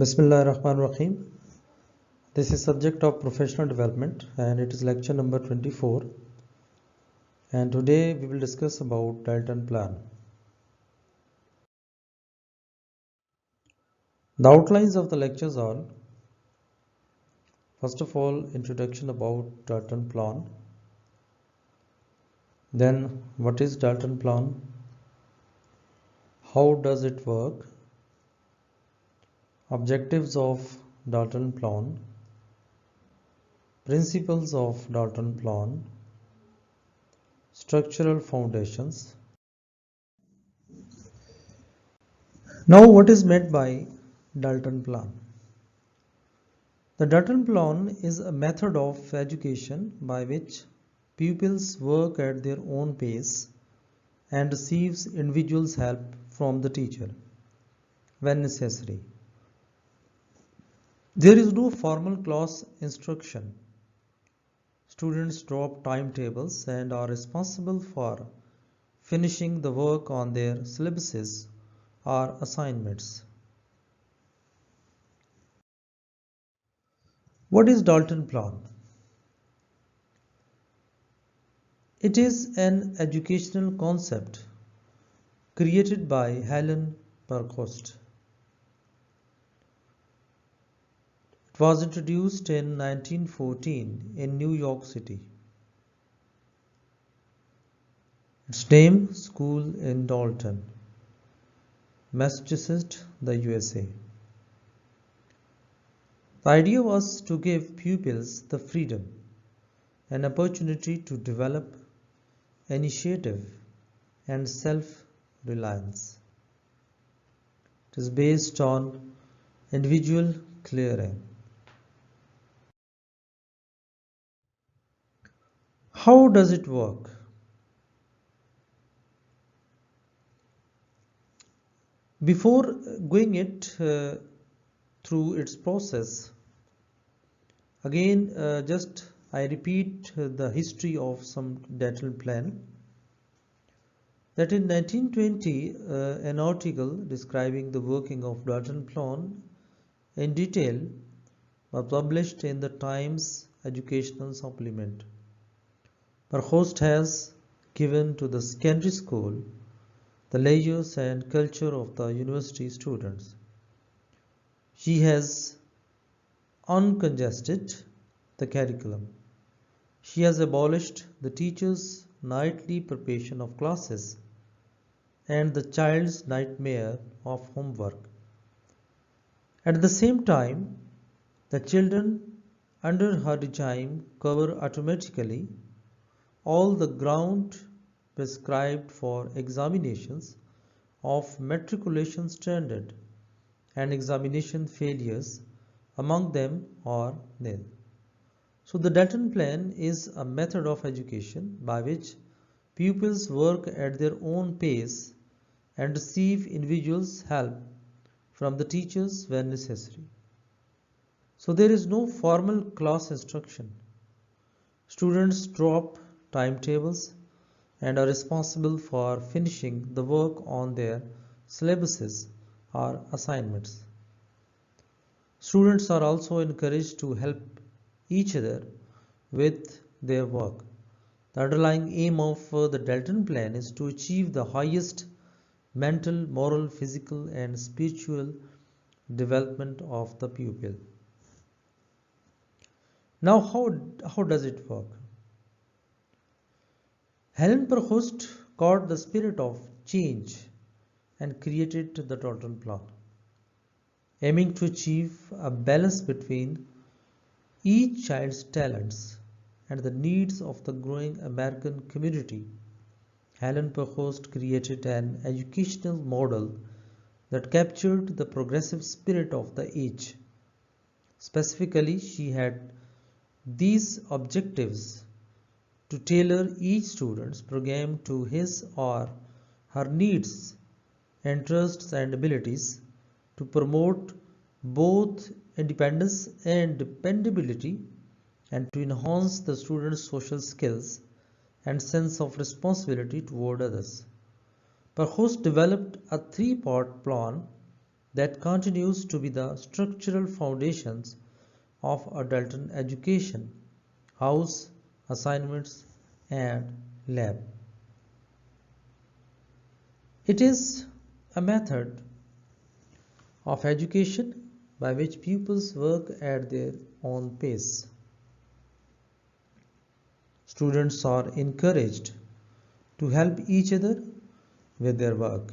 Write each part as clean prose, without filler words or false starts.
Bismillahirrahmanirrahim. This is subject of professional development and it is lecture number 24, and today we will discuss about Dalton Plan. The outlines of the lectures are: first of all, introduction about Dalton Plan, then what is Dalton Plan, how does it work, objectives of Dalton Plan, principles of Dalton Plan, structural foundations. Now, what is meant by Dalton Plan? The Dalton Plan is a method of education by which pupils work at their own pace and receives individuals' help from the teacher when necessary. There is no formal class instruction. Students drop timetables and are responsible for finishing the work on their syllabuses or assignments. What is Dalton Plan? It is an educational concept created by Helen Parkhurst. It was introduced in 1914 in New York City. Its name, School in Dalton, Massachusetts, the USA. The idea was to give pupils the freedom and opportunity to develop initiative and self-reliance. It is based on individual clearing. How does it work? Before going it through its process, again just I repeat the history of some Dalton Plan. That in 1920, an article describing the working of Dalton Plan in detail was published in the Times Educational Supplement. Parkhurst has given to the secondary school the layers and culture of the university students. She has uncongested the curriculum. She has abolished the teacher's nightly preparation of classes and the child's nightmare of homework. At the same time, the children under her regime cover automatically all the ground prescribed for examinations of matriculation standard, and examination failures among them are nil. So the Dalton Plan is a method of education by which pupils work at their own pace and receive individuals' help from the teachers when necessary. So there is no formal class instruction. Students drop timetables and are responsible for finishing the work on their syllabuses or assignments. Students are also encouraged to help each other with their work. The underlying aim of the Dalton Plan is to achieve the highest mental, moral, physical, and spiritual development of the pupil. Now, how does it work? Helen Parkhurst caught the spirit of change and created the Dalton Plan, aiming to achieve a balance between each child's talents and the needs of the growing American community. Helen Parkhurst created an educational model that captured the progressive spirit of the age. Specifically, she had these objectives: to tailor each student's program to his or her needs, interests, and abilities, to promote both independence and dependability, and to enhance the student's social skills and sense of responsibility toward others. Parkhurst developed a three-part plan that continues to be the structural foundations of adult education: house, assignments, and lab. It is a method of education by which pupils work at their own pace. Students are encouraged to help each other with their work.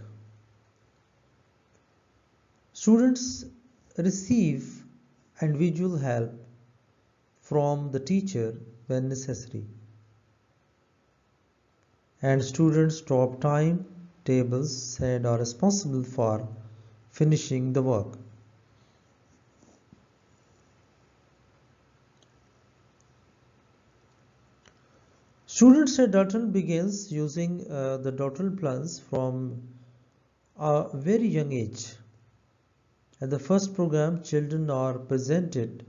Students receive individual help from the teacher when necessary, and students drop time tables and are responsible for finishing the work. Students at Dalton begins using the Dalton plans from a very young age. At the first program, children are presented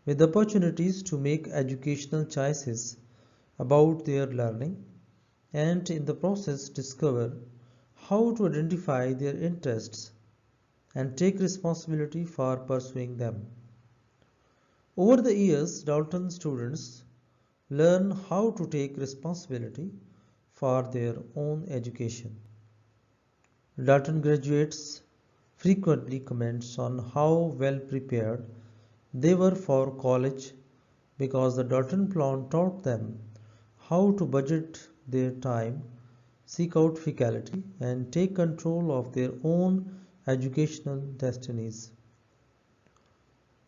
with opportunities to make educational choices about their learning, and in the process discover how to identify their interests and take responsibility for pursuing them. Over the years, Dalton students learn how to take responsibility for their own education. Dalton graduates frequently comments on how well prepared they were for college because the Dalton plan taught them how to budget their time, seek out faculty, and take control of their own educational destinies.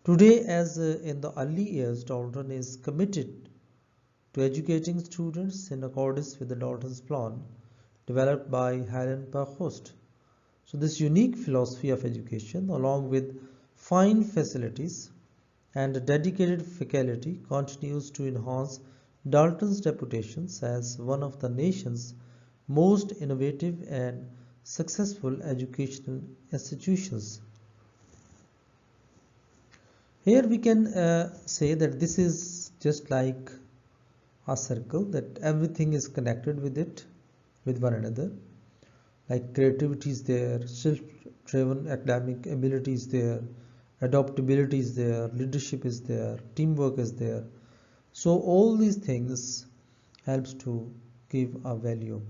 Today, as in the early years, Dalton is committed to educating students in accordance with the Dalton's plan developed by Helen Parkhurst. So this unique philosophy of education, along with fine facilities and a dedicated faculty, continues to enhance Dalton's reputation as one of the nation's most innovative and successful educational institutions. Here we can say that this is just like a circle, that everything is connected with it, with one another. Like creativity is there, self-driven academic ability is there, adaptability is there, leadership is there, teamwork is there. So all these things helps to give a value.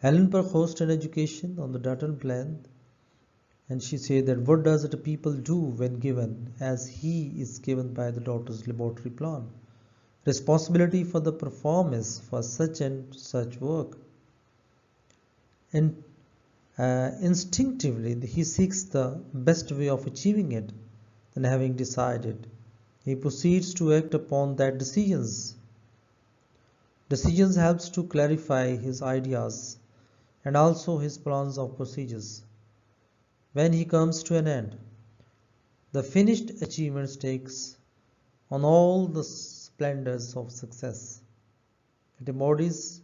Helen Parkhurst an education on the Dalton plan, and she said that what does the people do when given as he is given by the Dalton's laboratory plan? Responsibility for the performance for such and such work. And instinctively he seeks the best way of achieving it. Then having decided, he proceeds to act upon that decisions. Decisions helps to clarify his ideas and also his plans of procedures. When he comes to an end, the finished achievements takes on all the splendors of success. It embodies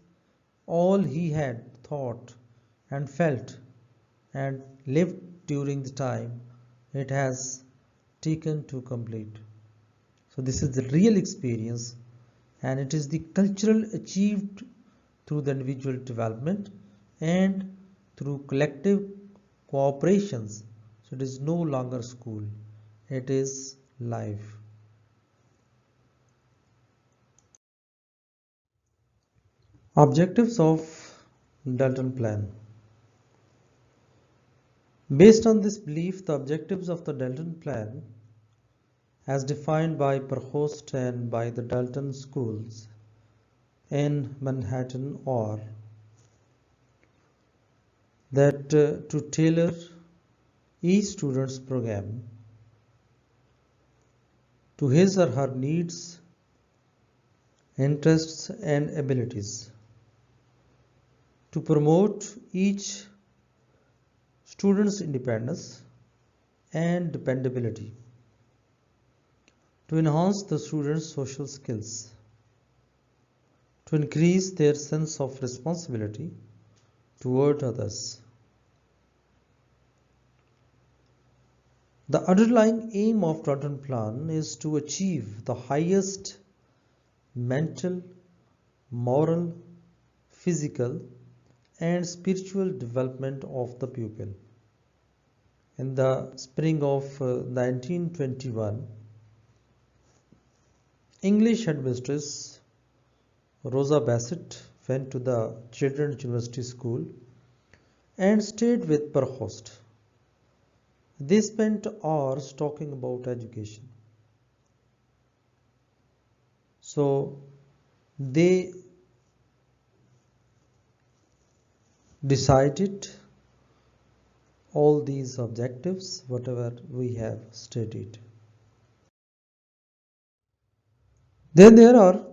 all he had thought and felt and lived during the time it has taken to complete. So this is the real experience, and it is the cultural achieved through the individual development and through collective cooperations. So it is no longer school, it is life. Objectives of Dalton Plan. Based on this belief, the objectives of the Dalton Plan, as defined by Parkhurst and by the Dalton schools in Manhattan, are that to tailor each student's program to his or her needs, interests, and abilities, to promote each student's independence and dependability, to enhance the students' social skills, to increase their sense of responsibility toward others. The underlying aim of Dalton Plan is to achieve the highest mental, moral, physical, and spiritual development of the pupil. In the spring of 1921, English headmistress Rosa Bassett went to the Children's University School and stayed with per host. They spent hours talking about education. So they decided all these objectives, whatever we have studied. Then there are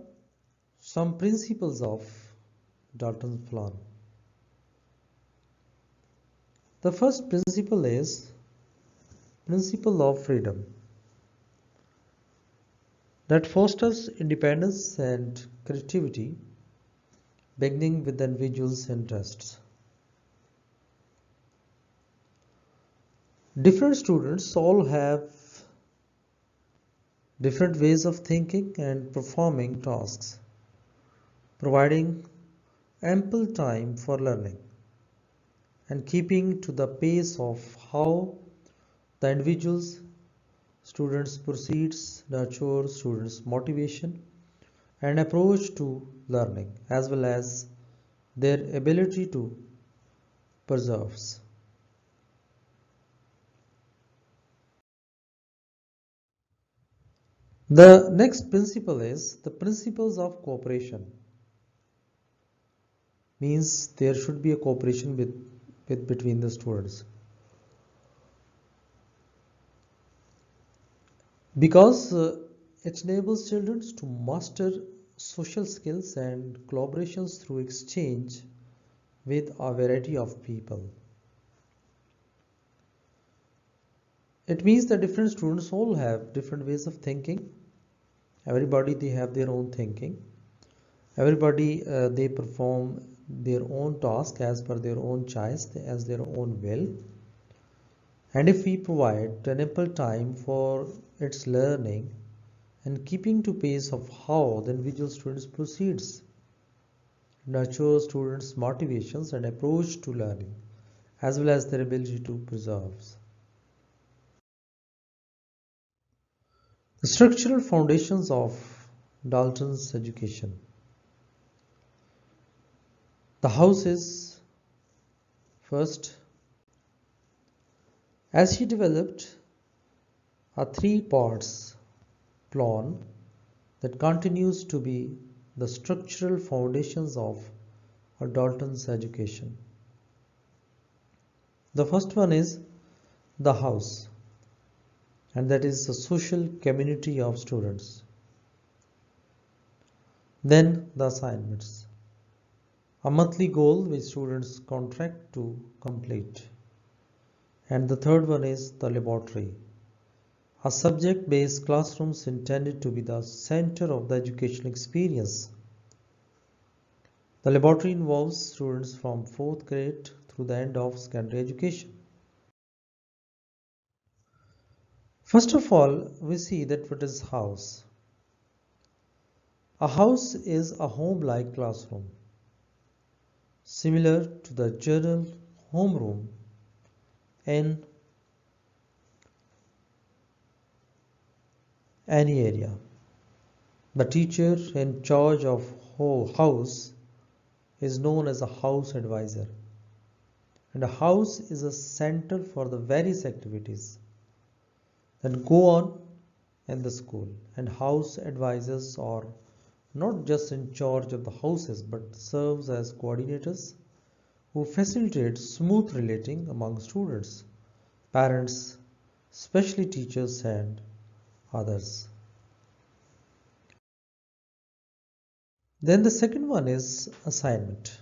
some principles of Dalton's plan. The first principle is principle of freedom that fosters independence and creativity, beginning with the individual's interests. Different students all have different ways of thinking and performing tasks, providing ample time for learning and keeping to the pace of how the individual's students proceeds, nurture students' motivation and approach to learning, as well as their ability to perseveres. The next principle is the principles of cooperation. Means there should be a cooperation between the students. Because it enables children to master social skills and collaborations through exchange with a variety of people. It means that different students all have different ways of thinking. Everybody they have their own thinking. Everybody they perform their own task as per their own choice, as their own will. And if we provide an ample time for its learning and keeping to pace of how the individual students proceeds, nurture students' motivations and approach to learning, as well as their ability to preserve. The structural foundations of Dalton's education. The house is first, as he developed a three parts plan that continues to be the structural foundations of Dalton's education. The first one is the house, and that is the social community of students. Then the assignments, a monthly goal which students contract to complete. And the third one is the laboratory, a subject-based classrooms intended to be the center of the educational experience. The laboratory involves students from 4th grade through the end of secondary education. First of all, we see that what is house. A house is a home-like classroom, similar to the general homeroom in any area. The teacher in charge of house is known as a house advisor, and a house is a center for the various activities that go on in the school, and house advisors are not just in charge of the houses but serves as coordinators who facilitate smooth relating among students, parents, especially teachers and others. Then the second one is assignment.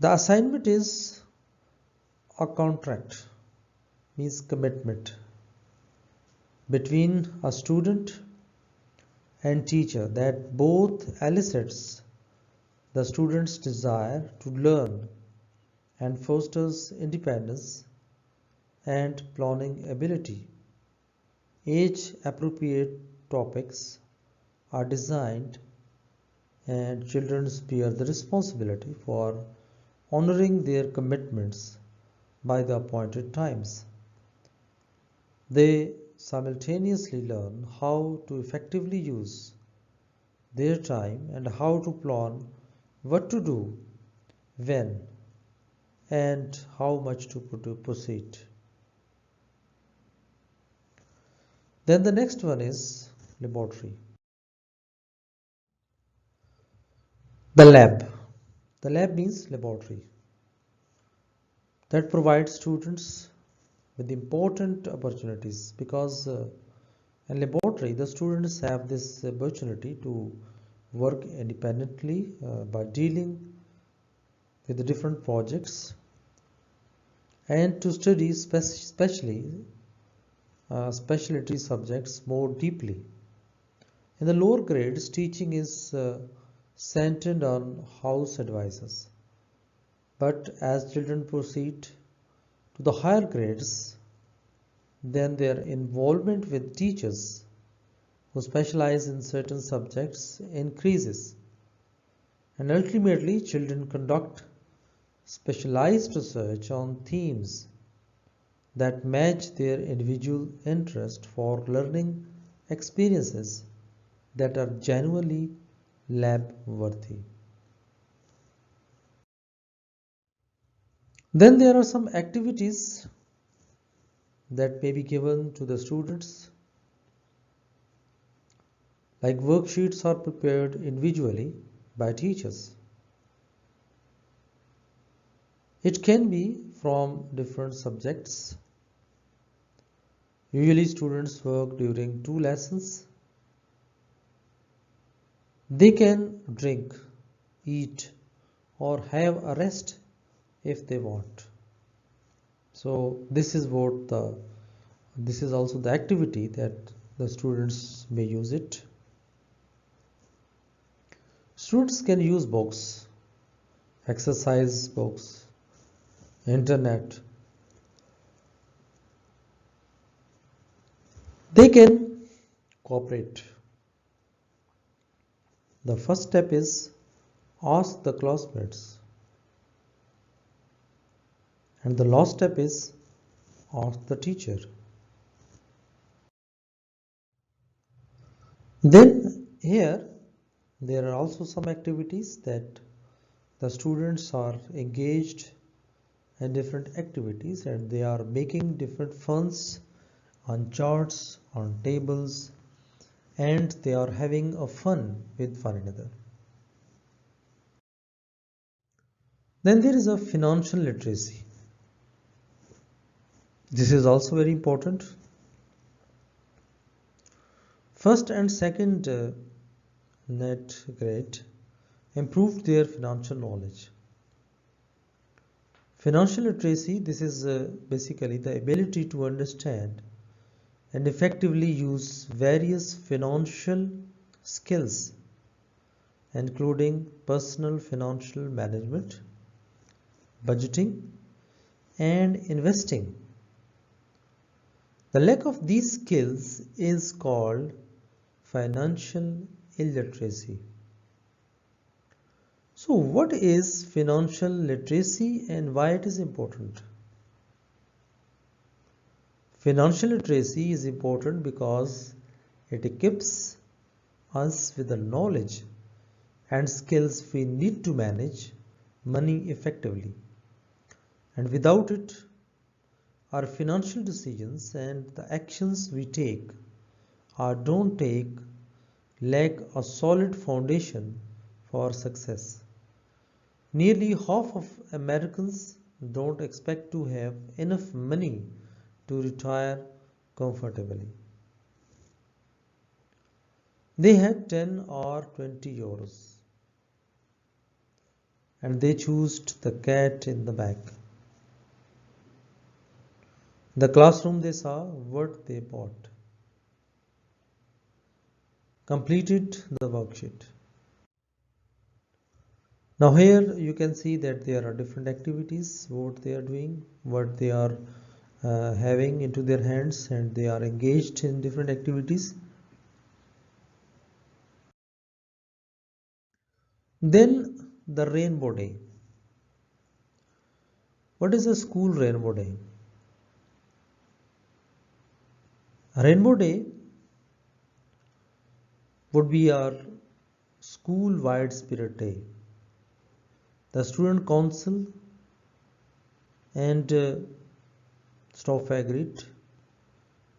The assignment is a contract, means commitment between a student and teacher that both elicits the student's desire to learn and fosters independence and planning ability. Age appropriate topics are designed and children bear the responsibility for honoring their commitments by the appointed times. They simultaneously learn how to effectively use their time and how to plan what to do, when, and how much to proceed. Then the next one is laboratory. The lab. The lab means laboratory that provides students with important opportunities because in laboratory the students have this opportunity to work independently by dealing with the different projects and to study specialty subjects more deeply. In the lower grades, teaching is centered on house advisors. But as children proceed to the higher grades, then their involvement with teachers who specialize in certain subjects increases. And ultimately, children conduct specialized research on themes that match their individual interest for learning experiences that are genuinely lab worthy. Then there are some activities that may be given to the students, like worksheets are prepared individually by teachers. It can be from different subjects. Usually students work during 2 lessons. They can drink, eat, or have a rest if they want. So this is also the activity that the students may use it. Students can use books, exercise books, internet. They can cooperate. The first step is ask the classmates, and the last step is ask the teacher. Then here there are also some activities that the students are engaged in different activities and they are making different funs on charts, on tables, and they are having a fun with one another. Then there is a financial literacy. This is also very important. First and second net grade improved their financial knowledge. Financial literacy, this is basically the ability to understand and effectively use various financial skills, including personal financial management, budgeting, and investing. The lack of these skills is called financial illiteracy. So what is financial literacy and why it is important? Financial literacy is important because it equips us with the knowledge and skills we need to manage money effectively. And without it, our financial decisions and the actions we take or don't take lack a solid foundation for success. Nearly half of Americans don't expect to have enough money to retire comfortably. They have 10 or 20 euros and they choose the cat in the bag. The classroom they saw what they bought. Completed the worksheet. Now here you can see that there are different activities, what they are doing, what they are having into their hands, and they are engaged in different activities. Then the rainbow day. What is a school rainbow day? A rainbow day would be our school-wide spirit day. The student council and staff agreed.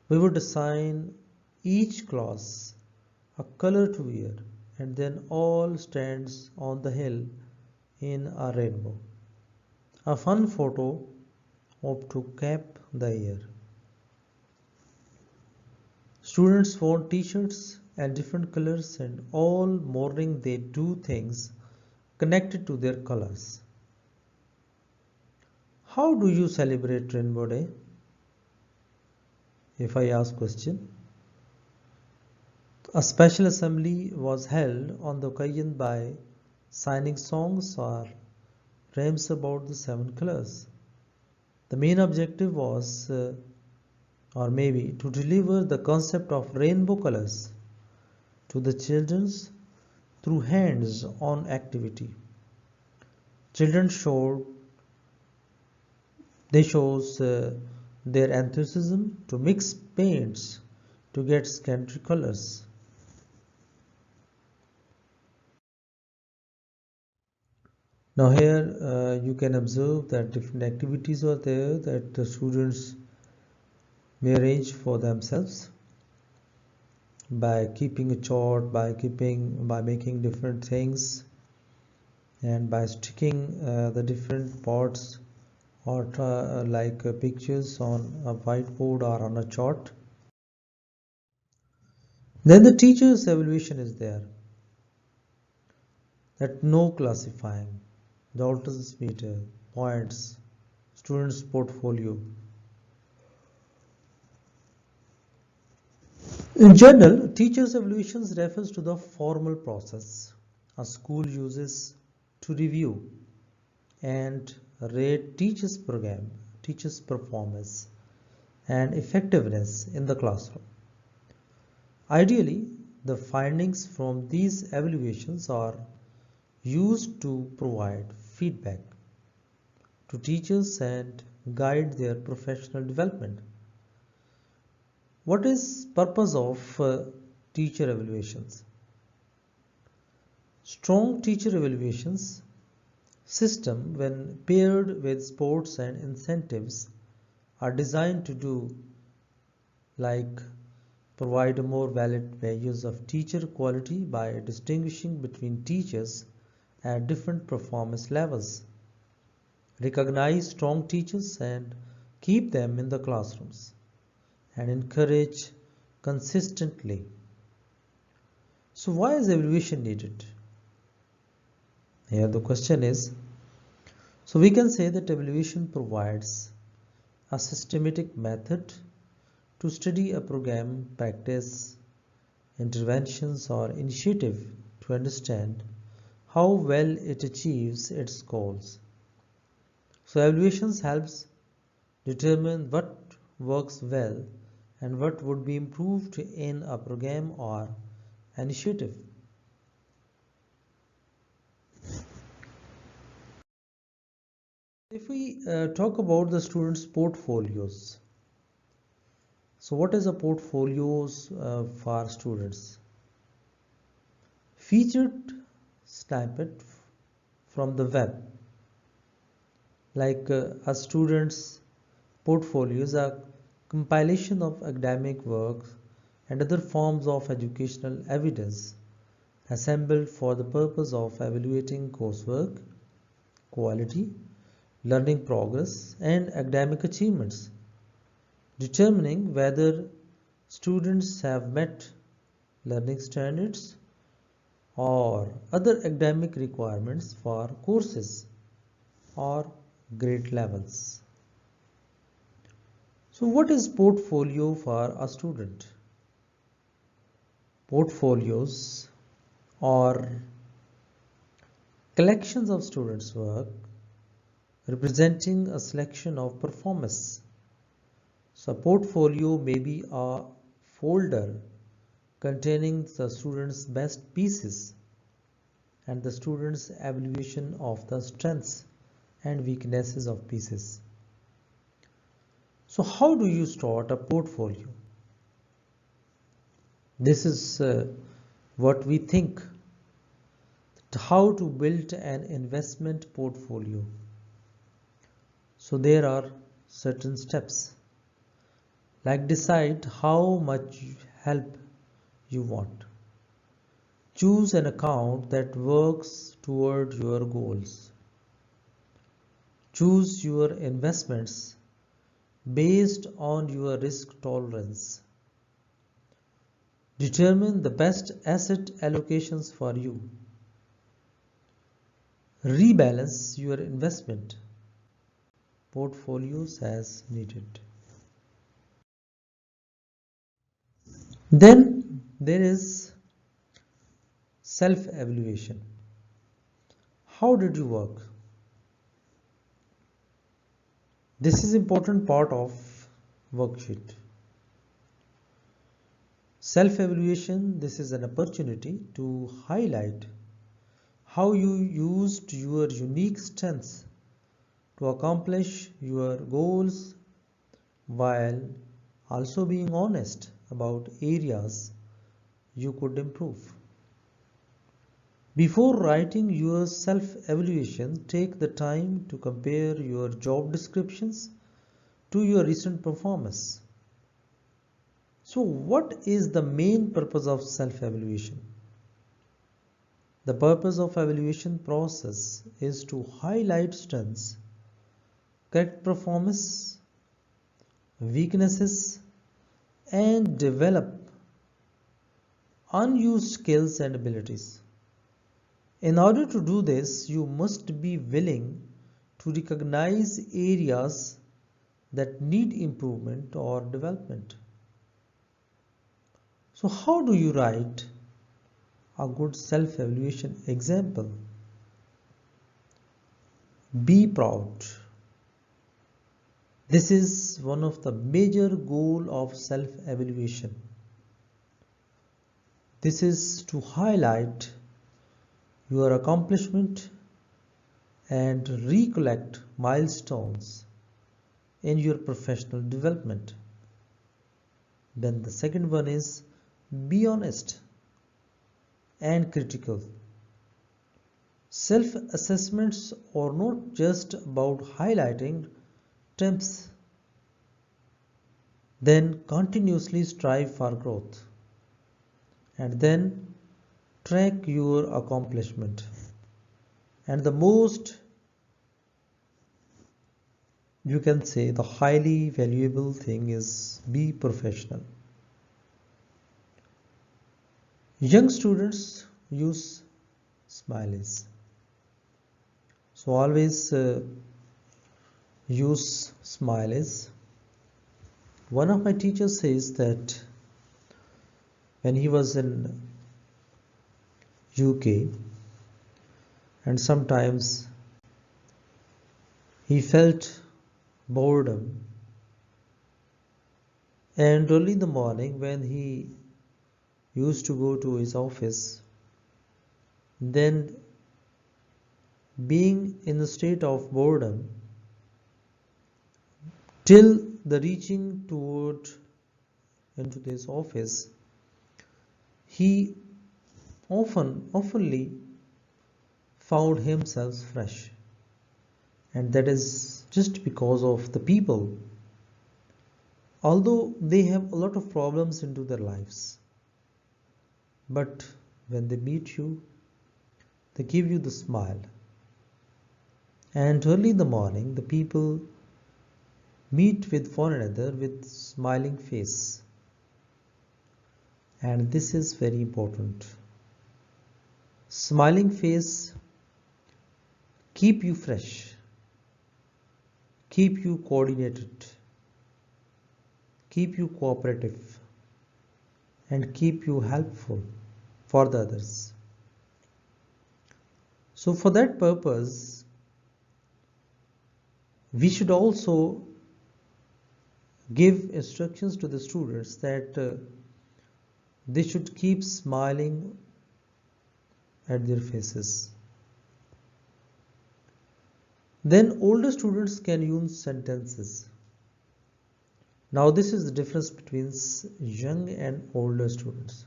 We would assign each class a color to wear and then all stands on the hill in a rainbow. A fun photo of to cap the year. Students wore t-shirts and different colors and all morning they do things connected to their colors. How do you celebrate Rainbow Day? If I ask question. A special assembly was held on the occasion by signing songs or rhymes about the seven colors. The main objective was or maybe to deliver the concept of rainbow colors to the children through hands-on activity. Children showed their enthusiasm to mix paints to get secondary colors. Now here you can observe that different activities are there that the students may arrange for themselves by keeping a chart, by making different things, and by sticking the different parts or like pictures on a whiteboard or on a chart. Then the teacher's evaluation is there. That no classifying, Dalton's meter, points, student's portfolio. In general, teachers' evaluations refers to the formal process a school uses to review and rate teachers' program, teachers' performance, and effectiveness in the classroom. Ideally, the findings from these evaluations are used to provide feedback to teachers and guide their professional development. What is purpose of teacher evaluations? Strong teacher evaluations system when paired with sports and incentives are designed to do like provide more valid measures of teacher quality by distinguishing between teachers at different performance levels, recognize strong teachers and keep them in the classrooms, and encourage consistently. So why is evaluation needed? Here the question is, so we can say that evaluation provides a systematic method to study a program, practice, interventions or initiative to understand how well it achieves its goals. So evaluations helps determine what works well and what would be improved in a program or initiative. If we talk about the students' portfolios, so what is a portfolios for students? Featured snippet from the web, like a student's portfolio is a compilation of academic work and other forms of educational evidence assembled for the purpose of evaluating coursework, quality, learning progress, and academic achievements, determining whether students have met learning standards or other academic requirements for courses or grade levels. So what is portfolio for a student? Portfolios are collections of students' work representing a selection of performance. So a portfolio may be a folder containing the students' best pieces and the students' evaluation of the strengths and weaknesses of pieces. So how do you start a portfolio? This is what we think, how to build an investment portfolio. So there are certain steps, like decide how much help you want. Choose an account that works toward your goals. Choose your investments based on your risk tolerance. Determine the best asset allocations for you. Rebalance your investment portfolios as needed. Then there is self-evaluation. How did you work? This is important part of worksheet. Self-evaluation, this is an opportunity to highlight how you used your unique strengths to accomplish your goals while also being honest about areas you could improve. Before writing your self-evaluation, take the time to compare your job descriptions to your recent performance. So what is the main purpose of self-evaluation? The purpose of evaluation process is to highlight strengths, correct performance, weaknesses, and develop unused skills and abilities. In order to do this, you must be willing to recognize areas that need improvement or development. So how do you write a good self-evaluation example? Be proud. This is one of the major goals of self-evaluation. This is to highlight your accomplishment and recollect milestones in your professional development. Then the second one is be honest and critical. Self-assessments are not just about highlighting strengths, then continuously strive for growth, and then track your accomplishment. And the most, you can say, the highly valuable thing is be professional. Young students use smileys. So always use smileys. One of my teachers says that when he was in UK and sometimes he felt boredom, and early in the morning when he used to go to his office, then being in a state of boredom till the reaching toward into this office, he oftenly found himself fresh, and that is just because of the people, although they have a lot of problems into their lives, but when they meet you, they give you the smile. And early in the morning, the people meet with one another with smiling face, and this is very important. Smiling face keep you fresh, keep you coordinated, keep you cooperative, and keep you helpful for the others. So for that purpose, we should also give instructions to the students that they should keep smiling at their faces. Then older students can use sentences. Now this is the difference between young and older students.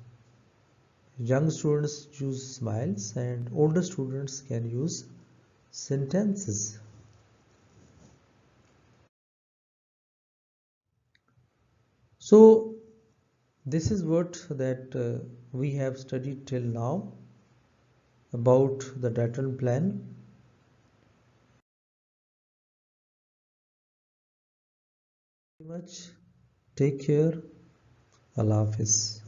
Young students use smiles and older students can use sentences. So this is what that we have studied till now about the Dalton plan. Very much. Take care. Allah Hafiz.